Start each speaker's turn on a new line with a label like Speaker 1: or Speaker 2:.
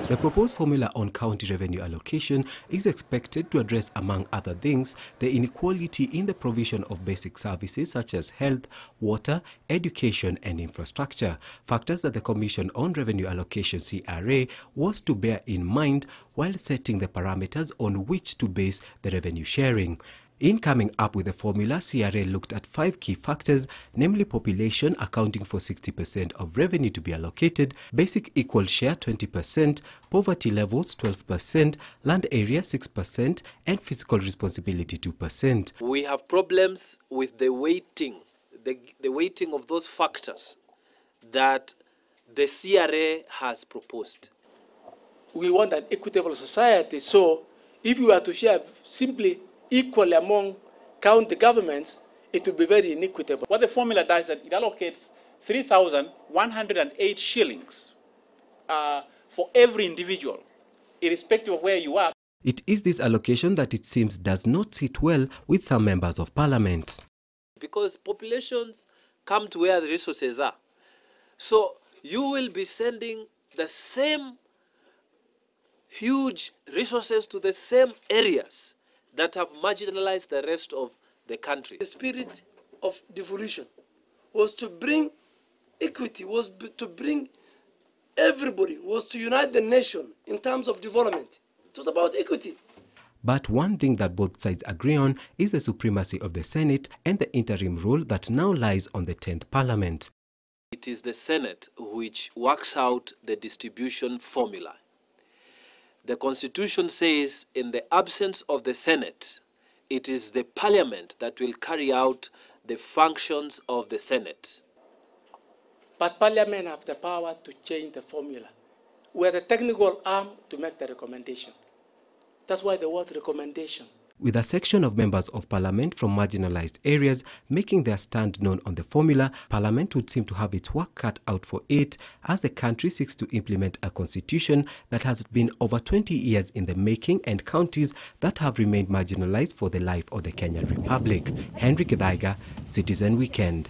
Speaker 1: The proposed formula on county revenue allocation is expected to address, among other things, the inequality in the provision of basic services such as health, water, education and infrastructure, factors that the Commission on Revenue Allocation (CRA) was to bear in mind while setting the parameters on which to base the revenue sharing. In coming up with the formula, CRA looked at 5 key factors, namely population accounting for 60% of revenue to be allocated, basic equal share 20%, poverty levels 12%, land area 6% and fiscal responsibility 2%.
Speaker 2: We have problems with the weighting, the weighting of those factors that the CRA has proposed.
Speaker 3: We want an equitable society, so if we were to share simply equally among county governments, it will be very inequitable.
Speaker 4: What the formula does is that it allocates 3,108 shillings for every individual, irrespective of where you are.
Speaker 1: It is this allocation that it seems does not sit well with some members of parliament.
Speaker 2: Because populations come to where the resources are. So you will be sending the same huge resources to the same areas that have marginalized the rest of the country.
Speaker 5: The spirit of devolution was to bring equity, was to bring everybody, was to unite the nation in terms of development. It was about equity.
Speaker 1: But one thing that both sides agree on is the supremacy of the Senate and the interim rule that now lies on the 10th Parliament.
Speaker 2: It is the Senate which works out the distribution formula. The Constitution says in the absence of the Senate, it is the Parliament that will carry out the functions of the Senate.
Speaker 3: But Parliament have the power to change the formula. We are the technical arm to make the recommendation. That's why the word recommendation.
Speaker 1: With a section of members of Parliament from marginalized areas making their stand known on the formula, Parliament would seem to have its work cut out for it as the country seeks to implement a constitution that has been over 20 years in the making and counties that have remained marginalized for the life of the Kenyan Republic. Henry Githaiga, Citizen Weekend.